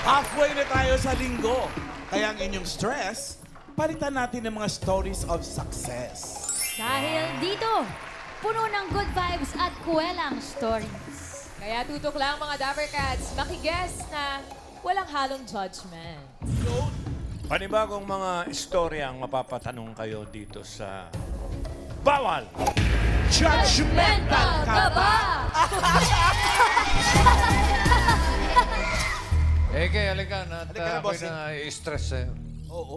Halfway na tayo sa linggo. Kaya ang inyong stress, palitan natin ng mga stories of success. Dahil dito, puno ng good vibes at kuwelang stories. Kaya tutok lang mga Dapper Cats, makiguess na walang halong judgment. Panibagong mga istorya ang mapapatanong kayo dito sa Bawal! Judgmental ka ba? Eke, halika na. At Halika na, ako'y bossing. na-stress sa'yo. Oo.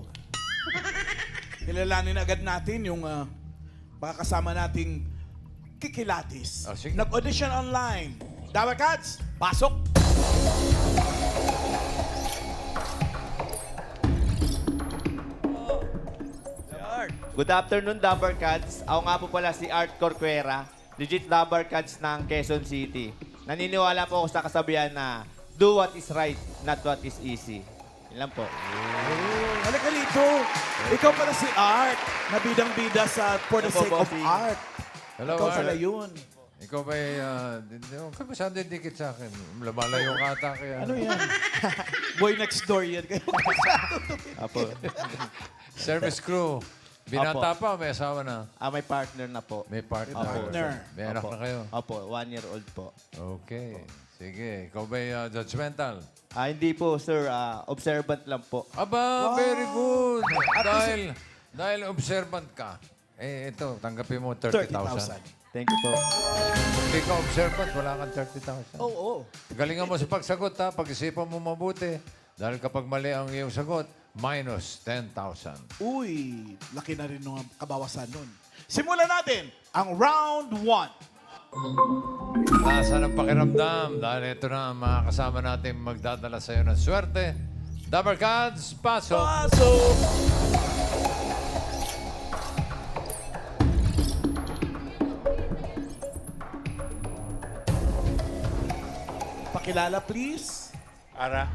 Kilalanin agad natin yung baka kasama nating kikilatis. Oh, sige. Nag-audition online. Dapper Cats, pasok! Good afternoon, Dapper Cats. Ako nga po pala si Art Corcuera, legit Dapper Cats ng Quezon City. Naniniwala po ako sa kasabihan na do what is right, not what is easy. Yun lang po. Halika dito. Ikaw pala si Art, na bidang-bida sa For the Opo, Sake of bossing. Art. Hello, Ikaw Art. pala yun. Ikaw ba'y, huwag ka masyadong dikit sa akin. Lumalayo ka ata kaya. Ano yan? Boy next door yan. Apo. Service crew. Binata pa, may asawa na. May partner na po. May partner. May partner. May anak Opo. na kayo. Opo, 1 year old po. Okay. Sige. Ikaw ba'y judgmental? Hindi po, sir. Observant lang po. Aba, very good. Dahil observant ka, ito, tanggapin mo 30,000. 30,000. Thank you po. Kung di ka observant, wala kang 30,000. Oo. Galingan mo sa pagsagot, ha? Pag-isipan mo mabuti. Dahil kapag mali ang iyong sagot, minus 10,000. Uy, laki na rin ng kabawasan nun. Simulan natin ang round 1. Nasaan ang pakiramdam? Dahil ito na ang mga kasama natin magdadala sa iyo ng swerte. Dapper Cats, pasok! Pasok! Pakilala, please. Ara,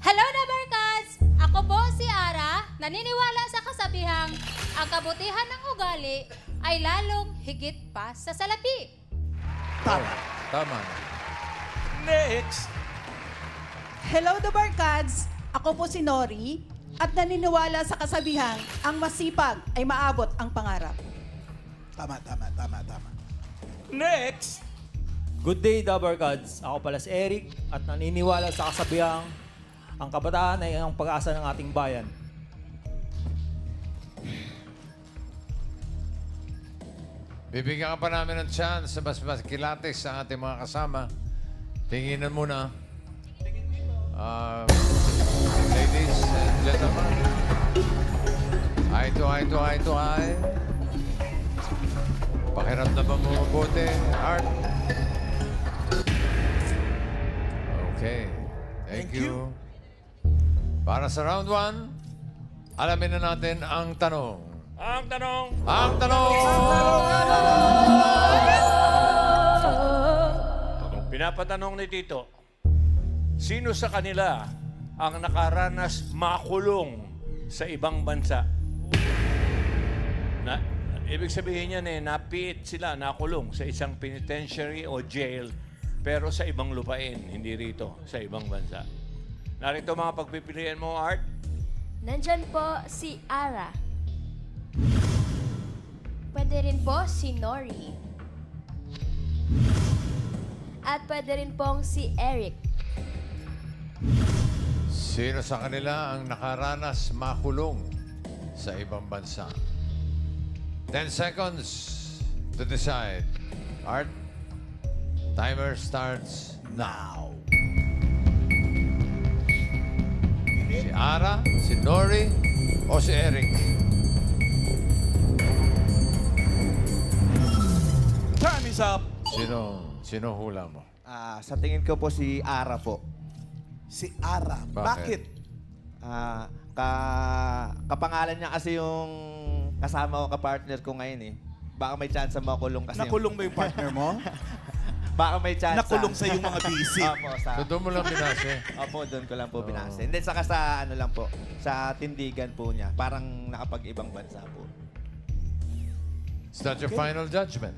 Hello, Dapper Cats! Ako po si Ara, naniniwala sa kasabihang ang kabutihan ng ugali ay lalong higit pa sa salapi. Tama. Tama. Next. Hello, the Barkads! Ako po si Nori at naniniwala sa kasabihang ang masipag ay maabot ang pangarap. Tama. Next. Good day, Dabber Gods. Ako pala si Eric at naniniwala sa kasabihang ang kabataan ay ang pag-asa ng ating bayan. Bibigyan ka pa namin ng chance sa mas kilatis sa ating mga kasama. Tinginan muna. Ladies and gentlemen. Eye to eye. Pakiramdaman mo mabuti, Art. Okay. Thank you. Para sa round 1, alamin na natin ang tanong. ang tanong, Ang tanong! pinapatanong ni Tito, sino sa kanila ang nakaranas makulong sa ibang bansa? Ibig sabihin niyan napiit sila, nakulong sa isang penitentiary o jail, pero sa ibang lupain, hindi rito, sa ibang bansa. Narito mga pagpipilian mo, Art. Nandyan po si Ara. Pwede rin po si Nori. At pwede rin pong si Eric. Sino sa kanila ang nakaranas makulong sa ibang bansa? 10 seconds to decide. Art, timer starts now. Si Ara, si Nori, o si Eric? Time is up. Sino hula mo? Sa tingin ko po si Ara po. Si Ara. Bakit? Kapangalan niya kasi yung kasama ko, kapartner ko ngayon eh. Baka may chance makulong kasi. Nakulong ba yung partner mo? Baka may chance. Nakulong sa yung mga busy. Opo, So doon mo lang binase. Opo, doon ko lang po binase. Hindi, saka sa ano lang po, sa tindigan po niya. Parang nakapag-ibang bansa po. Is that your final judgment?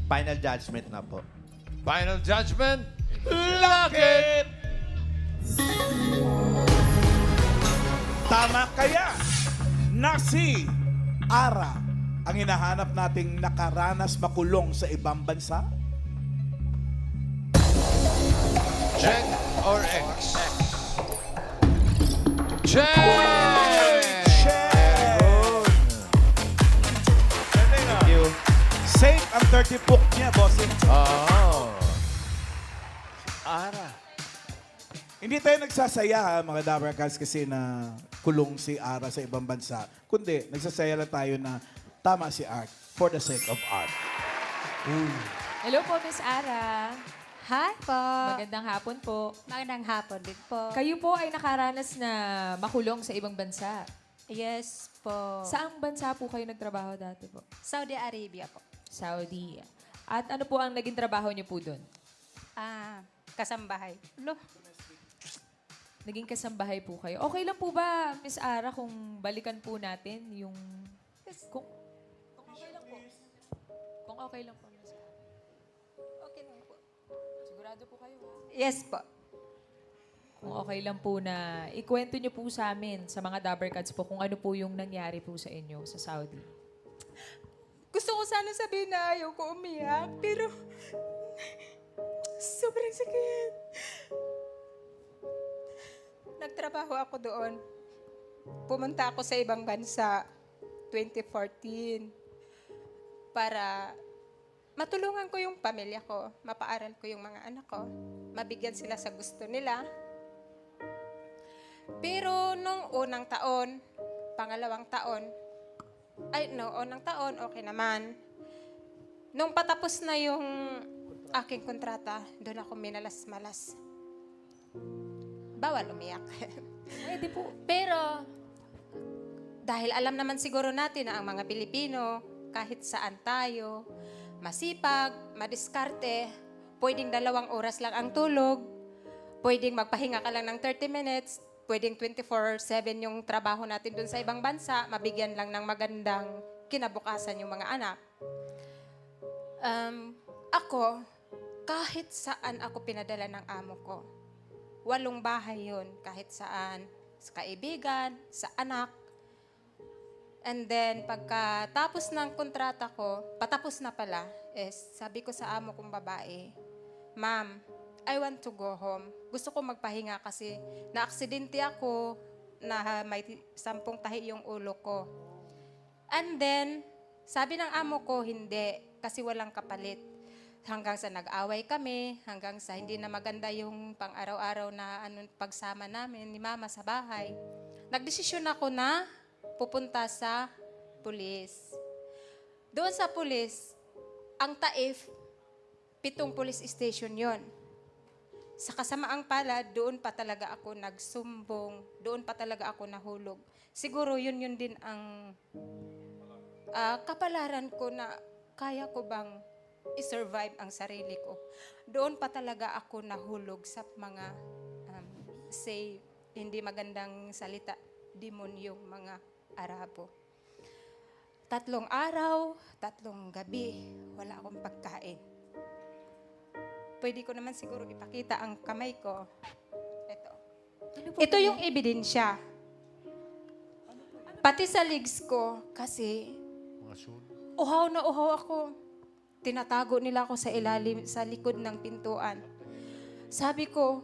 Final judgment na po. Final judgment? Lock it! Tama kaya na si Ara ang hinahanap nating nakaranas makulong sa ibang bansa? Check or X? Check! Check! Thank you. Safe ang 30 book niya, bossing. Oh. Ara. Hindi tayo nagsasaya ha, mga Dabber Cats, kasi na kulong si Ara sa ibang bansa. Kundi, nagsasaya lang tayo na tama si Art for the sake of art. Hello po, Miss Ara. Hi po. Magandang hapon po. Magandang hapon din po. Kayo po ay nakaranas na makulong sa ibang bansa. Yes po. Saang bansa po kayo nagtrabaho dati po? Saudi Arabia po. Saudi. At ano po ang naging trabaho niyo po doon? Kasambahay. Lo. Naging kasambahay po kayo. Okay lang po ba, Miss Ara, kung balikan po natin yung... Kung okay lang po. Kung okay lang po, Miss Ara. Okay lang po. Sigurado po kayo, ha? Yes po. Kung okay lang po na ikwento niyo po sa amin, sa mga Dabber Cats po, kung ano po yung nangyari po sa inyo sa Saudi. Gusto ko sana sabihin na ayaw ko umiyak, pero sobrang sakit. Nagtrabaho ako doon. Pumunta ako sa ibang bansa 2014 para matulungan ko yung pamilya ko, mapaaral ko yung mga anak ko, mabigyan sila sa gusto nila. Pero nung unang taon, pangalawang taon, unang taon, okay naman. Nung patapos na yung aking kontrata, doon ako minalas-malas. Bawal umiyak. Eh, di po. Pero, dahil alam naman siguro natin na ang mga Pilipino, kahit saan tayo, masipag, madiskarte, pwedeng 2 oras lang ang tulog, pwedeng magpahinga ka lang ng 30 minutes, pwedeng 24/7 yung trabaho natin dun sa ibang bansa, mabigyan lang ng magandang kinabukasan yung mga anak. Ako, kahit saan ako pinadala ng amo ko, 8 bahay yun, kahit saan, sa kaibigan, sa anak. And then, pagkatapos ng kontrata ko, patapos na pala, sabi ko sa amo kong babae, Ma'am, I want to go home. Gusto ko magpahinga kasi na-aksidente ako na may 10 tahi yung ulo ko. And then, sabi ng amo ko, hindi, kasi walang kapalit. Hanggang sa nag-away kami, hanggang sa hindi na maganda yung pang-araw-araw na pagsama namin ni Mama sa bahay. Nagdesisyon ako na pupunta sa pulis. Doon sa pulis, ang Taif, 7 police station yon. Sa kasamaang palad, doon pa talaga ako nagsumbong, doon pa talaga ako nahulog. Siguro yun din ang kapalaran ko na kaya ko bang i-survive ang sarili ko. Doon pa talaga ako nahulog sa mga hindi magandang salita, demonyong mga Arabo. 3 araw, 3 gabi, wala akong pagkain. Pwede ko naman siguro ipakita ang kamay ko. Ito yung ebidensya. Pati sa legs ko, kasi uhaw na uhaw ako. Tinatago nila ako sa ilalim, sa likod ng pintuan. Sabi ko,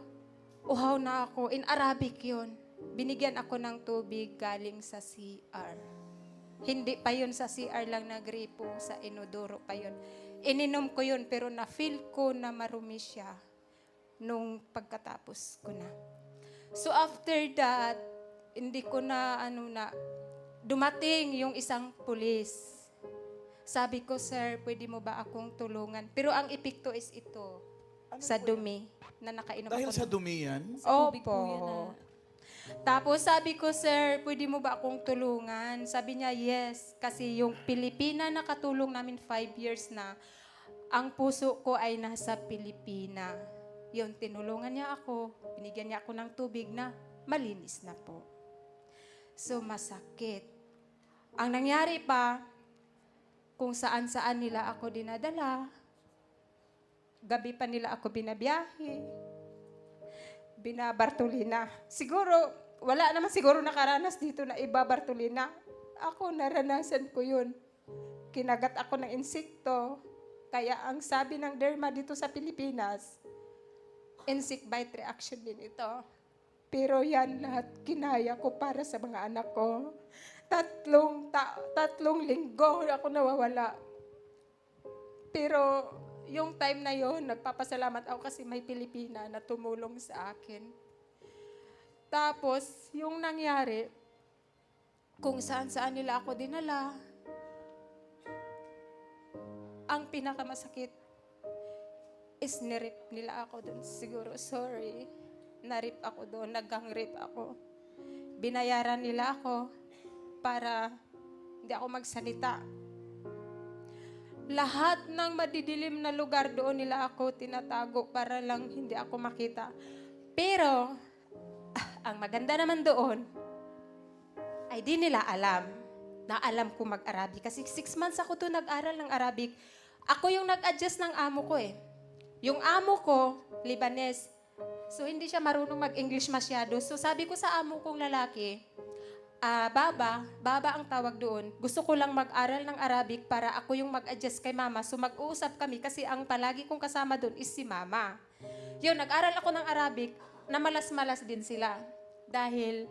uhaw na ako. In Arabic yun. Binigyan ako ng tubig galing sa CR. Hindi pa yun sa CR lang nagripo, sa inodoro pa yun. Ininom ko yun, pero na-feel ko na marumi siya nung pagkatapos ko na. So after that, hindi ko na, dumating yung isang pulis. Sabi ko, sir, pwede mo ba akong tulungan? Pero ang epekto is ito, sa dumi na nakainom Dahil ako. sa dumi yan? tubig po yan, Tapos sabi ko, sir, pwede mo ba akong tulungan? Sabi niya, yes. Kasi yung Pilipina na katulong namin 5 years na, ang puso ko ay nasa Pilipina. Yun, tinulungan niya ako. Binigyan niya ako ng tubig na malinis na po. So, masakit. Ang nangyari pa, kung saan-saan nila ako dinadala, gabi pa nila ako binabiyahe, binabartolina. Siguro, wala naman siguro nakaranas dito na iba, Bartolina. Ako, naranasan ko yun. Kinagat ako ng insekto. Kaya ang sabi ng derma dito sa Pilipinas, insect bite reaction din ito. Pero yan lahat kinaya ko para sa mga anak ko. Tatlong linggo ako nawawala. Pero yung time na yon, nagpapasalamat ako kasi may Pilipina na tumulong sa akin. Tapos, yung nangyari, kung saan-saan nila ako dinala, ang pinakamasakit is nirip nila ako doon. Siguro, sorry, narip ako doon, naggang-rip ako. Binayaran nila ako para hindi ako magsalita. Lahat ng madidilim na lugar doon nila ako tinatago para lang hindi ako makita. Pero, ang maganda naman doon, ay di nila alam na alam ko mag-Arabic. Kasi 6 months ako doon nag-aral ng Arabic. Ako yung nag-adjust ng amo ko eh. Yung amo ko, Libanese. So, hindi siya marunong mag-English masyado. So, sabi ko sa amo kong lalaki, Baba ang tawag doon. Gusto ko lang mag-aral ng Arabic para ako yung mag-adjust kay mama. So mag-uusap kami kasi ang palagi kong kasama doon is si mama. Yun, nag-aral ako ng Arabic na malas-malas din sila. Dahil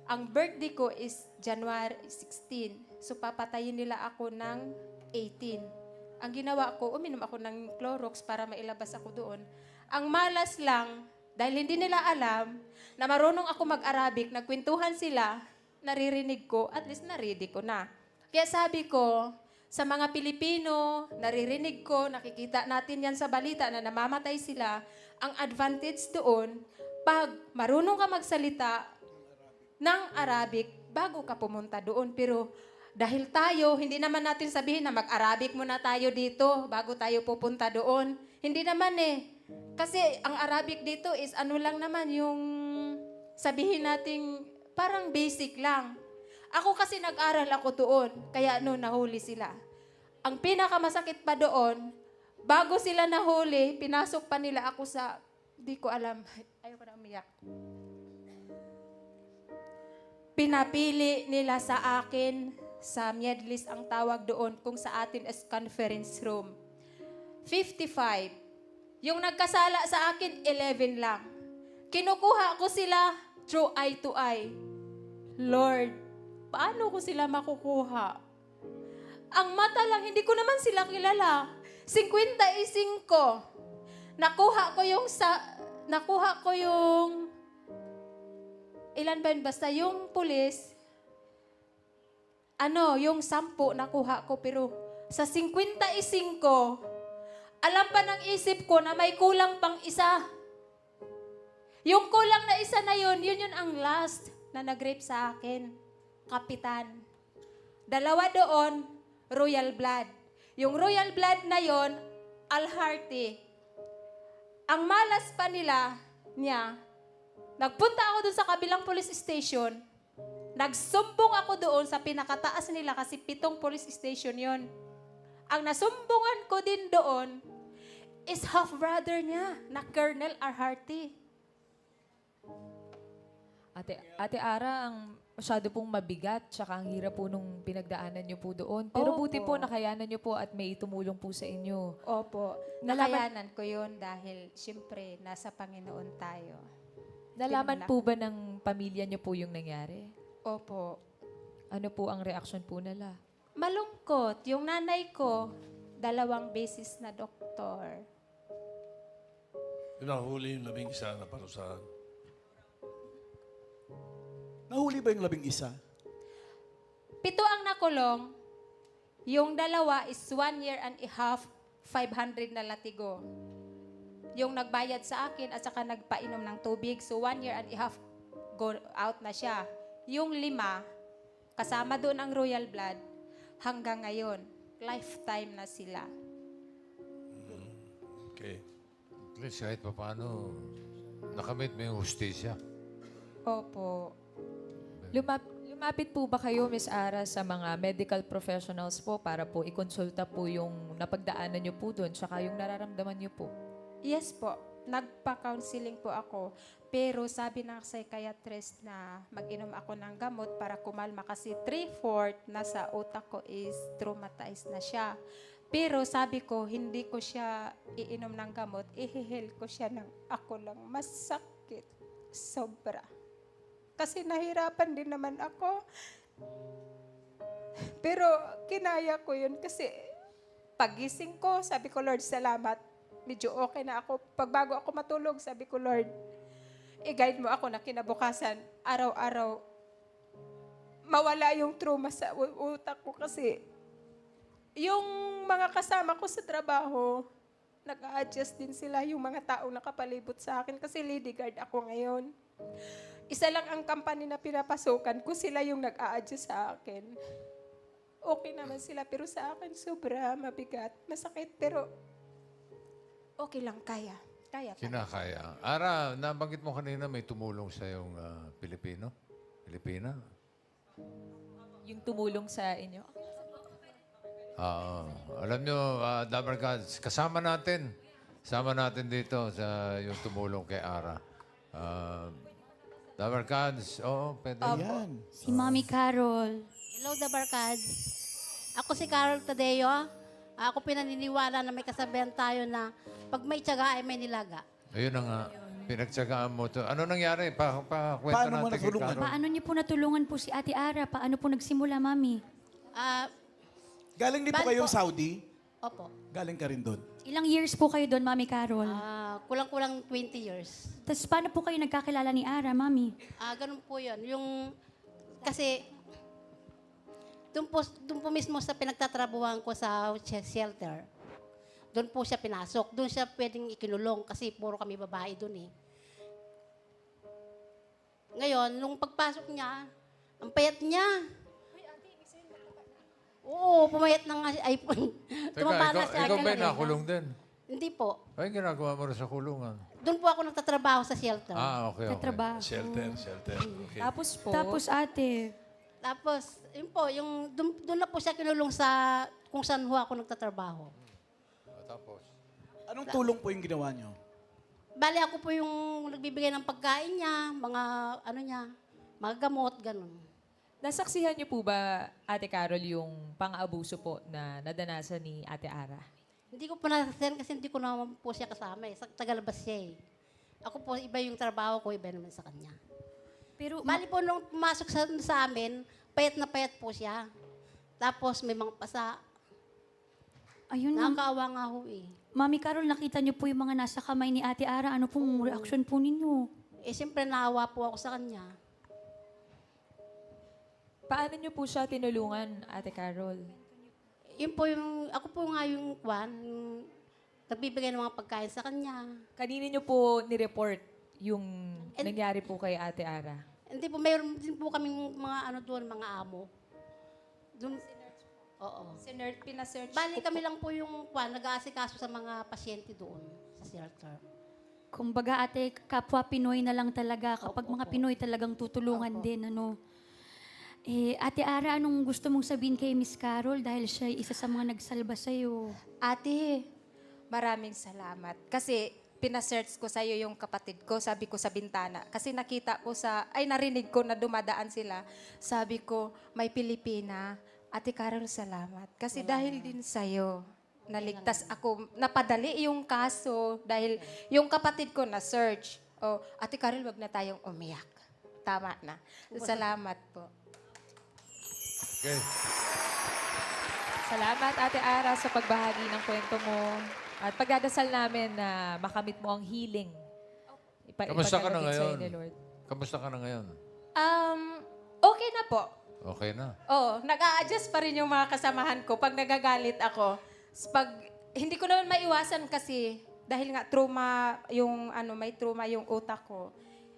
ang birthday ko is January 16. So papatayin nila ako ng 18. Ang ginawa ko, uminom ako ng Clorox para mailabas ako doon. Ang malas lang, dahil hindi nila alam na marunong ako mag-Arabic, nagkwentuhan sila, naririnig ko, at least naridi ko na. Kaya sabi ko, sa mga Pilipino, naririnig ko, nakikita natin yan sa balita na namamatay sila, ang advantage doon, pag marunong ka magsalita ng Arabic, bago ka pumunta doon. Pero dahil tayo, hindi naman natin sabihin na mag-Arabic muna tayo dito bago tayo pupunta doon. Hindi naman eh. Kasi ang Arabic dito is ano lang naman yung sabihin nating parang basic lang. Ako kasi nag-aral ako doon, kaya nahuli sila. Ang pinakamasakit pa doon, bago sila nahuli, pinasok pa nila ako sa, di ko alam, ayoko na umiyak. Pinapili nila sa akin, sa Miedlis ang tawag doon, kung sa atin is conference room. 55. Yung nagkasala sa akin, 11 lang. Kinukuha ko sila through eye to eye. Lord, paano ko sila makukuha? Ang mata lang, hindi ko naman sila kilala. 55. Nakuha ko yung, ilan ba yun? Basta yung pulis, yung 10 nakuha ko, pero sa 55, alam pa ng isip ko na may kulang pang isa. Yung kulang na isa na yun ang last na nag-rape sa akin. Kapitan. 2 doon, royal blood. Yung royal blood na yon, Al-Harti. Ang malas pa niya, nagpunta ako doon sa kabilang police station, nagsumbong ako doon sa pinakataas nila kasi 7 police station yon. Ang nasumbungan ko din doon is half-brother niya na Colonel Al-Harti. Ate Ara, ang masyado pong mabigat, tsaka ang hirap po nung pinagdaanan niyo po doon. Pero Opo. buti po, nakayanan niyo po at may tumulong po sa inyo. Opo. Nakayanan ko yun dahil, siyempre, nasa Panginoon tayo. Nalaman po ba ng pamilya niyo po yung nangyari? Opo. Ano po ang reaksyon po nila? Malungkot. Yung nanay ko, 2 beses na doktor. Pinahuli yung 11 na parusahan. Nahuli ba yung 11? 7 ang nakulong. Yung 2 is 1 year and a half, 500 na latigo. Yung nagbayad sa akin at saka nagpainom ng tubig. So 1 year and a half, go out na siya. Yung 5, kasama doon ang royal blood, hanggang ngayon, lifetime na sila. Okay. At least kahit pa paano, nakamit mo yung hustisya. Opo. Lumapit po ba kayo, Miss Ara, sa mga medical professionals po para po ikonsulta po yung napagdaanan niyo po doon tsaka yung nararamdaman niyo po? Yes po. nagpa-counseling po ako. Pero sabi ng psychiatrist na mag-inom ako ng gamot para kumalma kasi 3/4 nasa utak ko is traumatized na siya. Pero sabi ko, hindi ko siya iinom ng gamot, ihihil ko siya ng ako lang. Masakit. Sobra. Kasi nahirapan din naman ako. Pero kinaya ko yun kasi pagising ko, sabi ko, Lord, salamat. Medyo okay na ako. Pagbago ako matulog, sabi ko, Lord, i-guide mo ako na kinabukasan, araw-araw, mawala yung trauma sa utak ko kasi yung mga kasama ko sa trabaho, nag-a-adjust din sila yung mga taong nakapalibot sa akin kasi lady guard ako ngayon. Isa lang ang company na pinapasukan ko, sila yung nag-a-adjust sa akin. Okay naman sila, pero sa akin sobra, mabigat, masakit, pero okay lang, kaya. Kaya. Kinakaya. Ara, nabanggit mo kanina may tumulong sa yung Pilipina? Yung tumulong sa inyo. Alam nyo, Dabber Gods, kasama natin dito sa yung tumulong kay Ara. Dabber Gods, pwede. Ayan. Si Mommy Carol. Hello, The Barkads. Ako si Carol Tadeo. Ako pinaniniwala na may kasabihan tayo na pag may tiyaga ay may nilaga. Ayun na nga. Pinagtsagaan mo to. Ano nangyari? Kwento Paano mo natin kay natulungan? Carol. Paano niyo po natulungan po si Ate Ara? Paano po nagsimula, Mami? Galing din po Bali kayong po. Saudi? Opo. Galing ka rin doon. Ilang years po kayo doon, Mami Carol? Kulang-kulang 20 years. Tapos paano po kayo nagkakilala ni Ara, Mami? Ganun po yun. Kasi, doon po mismo sa pinagtatrabuhan ko sa shelter, doon po siya pinasok. Doon siya pwedeng ikinulong kasi puro kami babae doon eh. Ngayon, nung pagpasok niya, ang payat niya. Oo, pumayat ng iPhone. Tumaba na siya. ikaw ba Ganun. nakulong din? Hindi po. Ay, ginagawa mo rin sa kulungan. Doon po ako nagtatrabaho sa shelter. Okay. Katrabaho. Shelter. Okay. Tapos po, Tapos, Ate, Tapos, yun po, doon na po siya kinulong sa kung saan ho ako nagtatrabaho. Tapos? Anong tulong po yung ginawa nyo? Bali ako po yung nagbibigay ng pagkain niya, mga gamot, ganun. nasaksihan niyo po ba, Ate Carol, yung pang-abuso po na nadanasan ni Ate Ara? Hindi ko po nasaksihan kasi hindi ko naman po siya kasama eh. Sa Tagalabas siya eh. Ako po, iba yung trabaho ko, iba naman sa kanya. pero Bali po, nung pumasok sa amin, payat na payat po siya. Tapos may mga pasa. ayun, Ma'am. Nakakaawa nga ho eh. Mami Carol, nakita niyo po yung mga nasa kamay ni Ate Ara. Ano pong reaction po ninyo? Siyempre naawa po ako sa kanya. Paano niyo po siya tinulungan, Ate Carol? Yun po ako po nga yung nagbibigay ng mga pagkain sa kanya. Kanino niyo po nireport yung nangyari po kay Ate Ara? Hindi po, mayroon din po kaming mga doon, mga amo. Doon, oo. Pina-search Bali ko kami lang po yung nag-aasikaso sa mga pasyente doon sa shelter. Kumbaga, Ate, kapwa Pinoy na lang talaga. Kapag mga Pinoy talagang tutulungan din, ano. Ate Ara, anong gusto mong sabihin kay Miss Carol dahil siya isa sa mga nagsalba sa'yo? Ate, maraming salamat. Kasi pina-search ko sa'yo yung kapatid ko, sabi ko sa bintana. Kasi nakita ko narinig ko na dumadaan sila. Sabi ko, may Pilipina. Ate Carol, salamat. Kasi dahil din sa'yo, naligtas ako, napadali yung kaso dahil yung kapatid ko na-search. Ate Carol, wag na tayong umiyak. Tama na. Salamat po. Okay. Salamat, Ate Ara, sa pagbahagi ng kwento mo. At pagdadasal namin na makamit mo ang healing. Kamusta ka na ipadalagin sa'yo ngayon? ni Lord. Kamusta ka na ngayon? Okay na po. Okay na. Nag-a-adjust pa rin yung mga kasamahan ko pag nagagalit ako. Hindi ko naman maiwasan kasi dahil nga may trauma yung utak ko.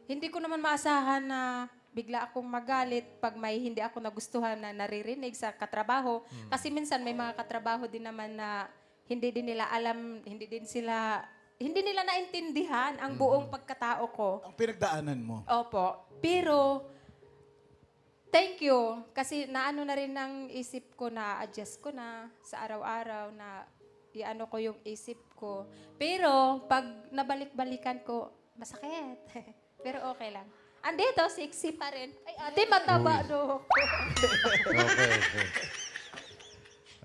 Hindi ko naman maasahan na bigla akong magalit pag may hindi ako nagustuhan na naririnig sa katrabaho. Kasi minsan may mga katrabaho din naman na hindi din nila alam, hindi nila naintindihan ang buong pagkatao ko. Ang pinagdaanan mo. Opo. Pero, thank you. Kasi naano na rin ng isip ko na adjust ko na sa araw-araw na iano ko yung isip ko. Pero pag nabalik-balikan ko, masakit. Pero okay lang. Andito, sexy pa rin. Ay, ate, mataba do. Okay.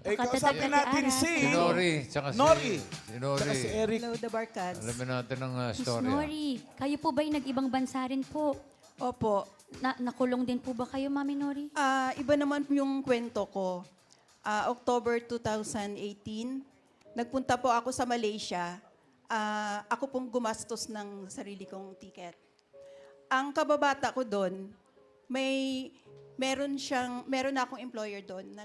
Eh, Baka kausapin tatagyan natin ni Ara. si... Si Nori, tsaka si... Nori. Si Nori. Tsaka si Eric. Hello, the Barkads. Alamin natin ang Miss storya. Nori, kayo po ba nag-ibang bansa rin po? Opo. Nakulong din po ba kayo, Mami Nori? Iba naman yung kwento ko. October 2018, nagpunta po ako sa Malaysia. Ako pong gumastos ng sarili kong ticket. Ang kababata ko doon, meron akong employer doon na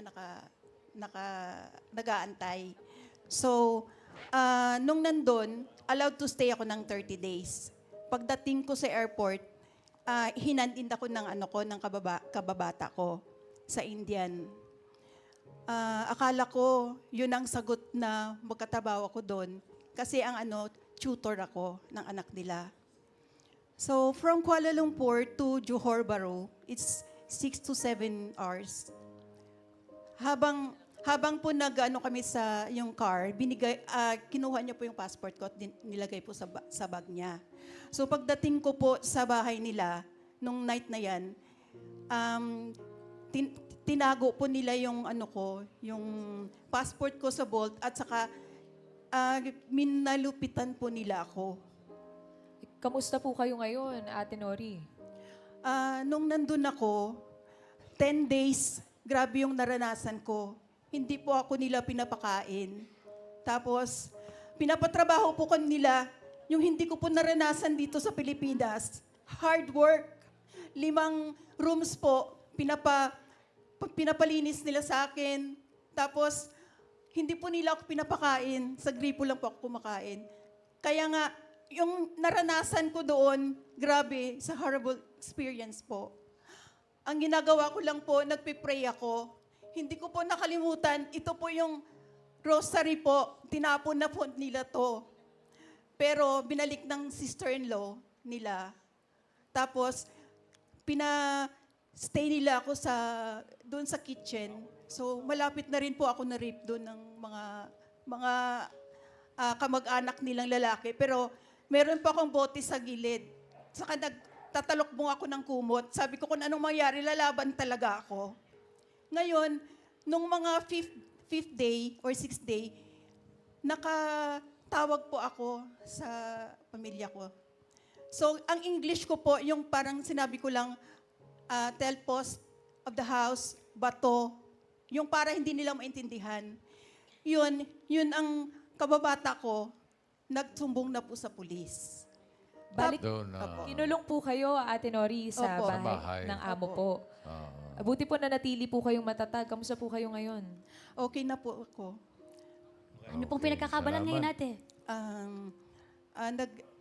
nag-aantay. So, nung nandun, allowed to stay ako ng 30 days. Pagdating ko sa airport, hinandin ako ng kababata ko sa Indian. Akala ko, yun ang sagot na magkatabaw ako doon. Kasi tutor ako ng anak nila. So, from Kuala Lumpur to Johor Bahru, it's 6 to 7 hours. Habang po kami sa yung car, kinuha niya po yung passport ko at nilagay po sa bag niya. So, pagdating ko po sa bahay nila, nung night na yan, tinago po nila yung yung passport ko sa vault at saka minalupitan po nila ako. Kamusta po kayo ngayon, Ate Nori? Nung nandun ako, 10 days, grabe yung naranasan ko. Hindi po ako nila pinapakain. Tapos, pinapatrabaho po ko nila yung hindi ko po naranasan dito sa Pilipinas. Hard work. 5 rooms po, pinapalinis nila sa akin. Tapos, hindi po nila ako pinapakain. Sa gripo lang po ako kumakain. Kaya nga, yung naranasan ko doon, grabe, sa horrible experience po. Ang ginagawa ko lang po, nagpipray ako. Hindi ko po nakalimutan, ito po yung rosary po, tinapon na po nila to. Pero binalik ng sister-in-law nila. Tapos, stay nila ako doon sa kitchen. So, malapit na rin po ako na-rape doon ng mga kamag-anak nilang lalaki. Pero, meron pa akong bote sa gilid. Saka nagtatalokbong ako ng kumot. Sabi ko kung anong mangyari, lalaban talaga ako. Ngayon, nung mga fifth day or 6th day, nakatawag po ako sa pamilya ko. So, ang English ko po, yung parang sinabi ko lang, tell post of the house, bato, yung para hindi nila maintindihan. Yun ang kababata ko, nagsumbong na po sa pulis. Balik, Doon na. kinulong po kayo, Ate Nori, sa Opo. Sa bahay, bahay. ng amo po. Buti po na natili po kayong matatag. Kamusta po kayo ngayon? Okay na po ako. Ano pong pinagkakabalan ngayon ate?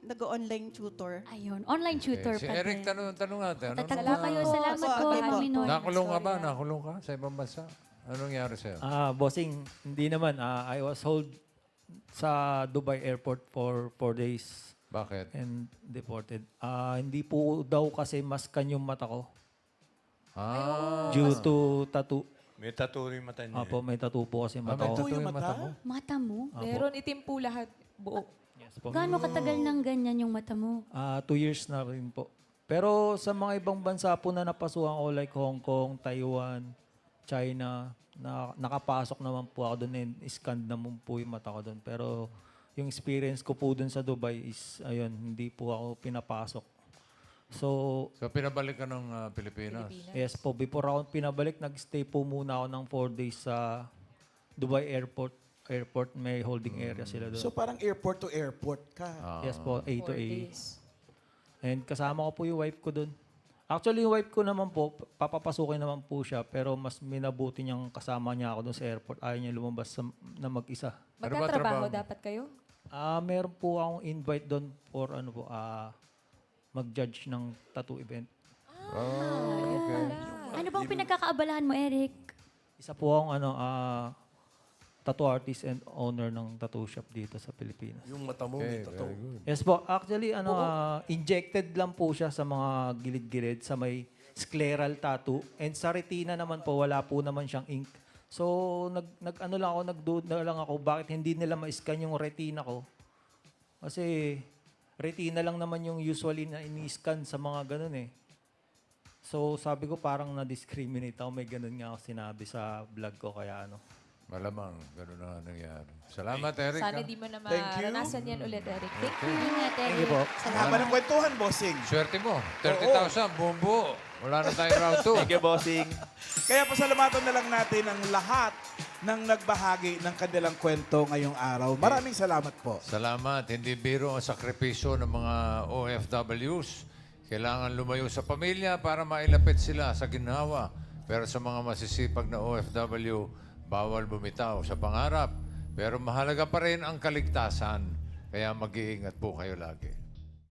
Nag-online tutor. Ayun, online tutor Si pa Eric, din. tanong natin. Tatag po Ano kayo. na- Salamat po, Okay po. Mami Nori. Nakulong ka ba? Nakulong ka sa ibang bansa? Anong nangyari sa'yo? Bossing, hindi naman. I was hold sa Dubai Airport for 4 days Bakit? and deported. Hindi po daw kasi maskan yung mata ko due to tattoo. May tattoo rin mata niya. Apo, may tattoo po kasi mata May ko. tattoo yung mata mo? Mata mo? Meron itim po lahat, buo. Yes po. Gaano katagal nang ganyan yung mata mo? 2 years na rin po. Pero sa mga ibang bansa po na napasuhan ko like Hong Kong, Taiwan, China, nakapasok naman po ako doon and scanned naman po yung mata ko doon. Pero yung experience ko po doon sa Dubai is, ayun, hindi po ako pinapasok. So, So, pinabalik ka ng Pilipinas? yes po, before ako pinabalik, nag-stay po muna ako ng 4 days sa Dubai Airport. May holding area sila doon. So, parang airport to airport ka. Yes po, A to 4 A. days. And kasama ko po yung wife ko doon. Actually, yung wife ko naman po, papapasukin naman po siya, pero mas minabuti niyang kasama niya ako doon sa airport. Ayaw niya lumabas na mag-isa. Ano ba Magkatrabaho trabaho? dapat kayo? Meron po akong invite doon for mag-judge ng tattoo event. Okay. Ano bang pinagkakaabalahan mo, Eric? Isa po akong tattoo artist and owner ng tattoo shop dito sa Pilipinas. Yung mata mo, may Okay, tattoo. very good. Yes po. Actually, injected lang po siya sa mga gilid-gilid sa may scleral tattoo. And sa retina naman po, wala po naman siyang ink. So, nag-ano lang ako, nagduda lang ako, bakit hindi nila ma-scan yung retina ko? Kasi, retina lang naman yung usually na ini-scan sa mga ganun eh. So, sabi ko parang na-discriminate ako. May ganun nga ako sinabi sa vlog ko, kaya ano. Malamang, gano'n na nangyari. Salamat, Eric. Sana ah. di mo na Thank you. maranasan yan ulit, Eric. Thank you. Ingat, Thank you po. Haba ng kwentuhan, bossing. Swerte mo. 30,000, bumbu. Wala na tayong round 2. Thank you, bossing. Kaya pasalamatan na lang natin ang lahat ng nagbahagi ng kanilang kwento ngayong araw. Maraming salamat po. Salamat. Hindi biro ang sakripisyo ng mga OFWs. Kailangan lumayo sa pamilya para mailapit sila sa ginhawa. Pero sa mga masisipag na OFW, bawal bumitaw sa pangarap. Pero mahalaga pa rin ang kaligtasan. Kaya mag-iingat po kayo lagi.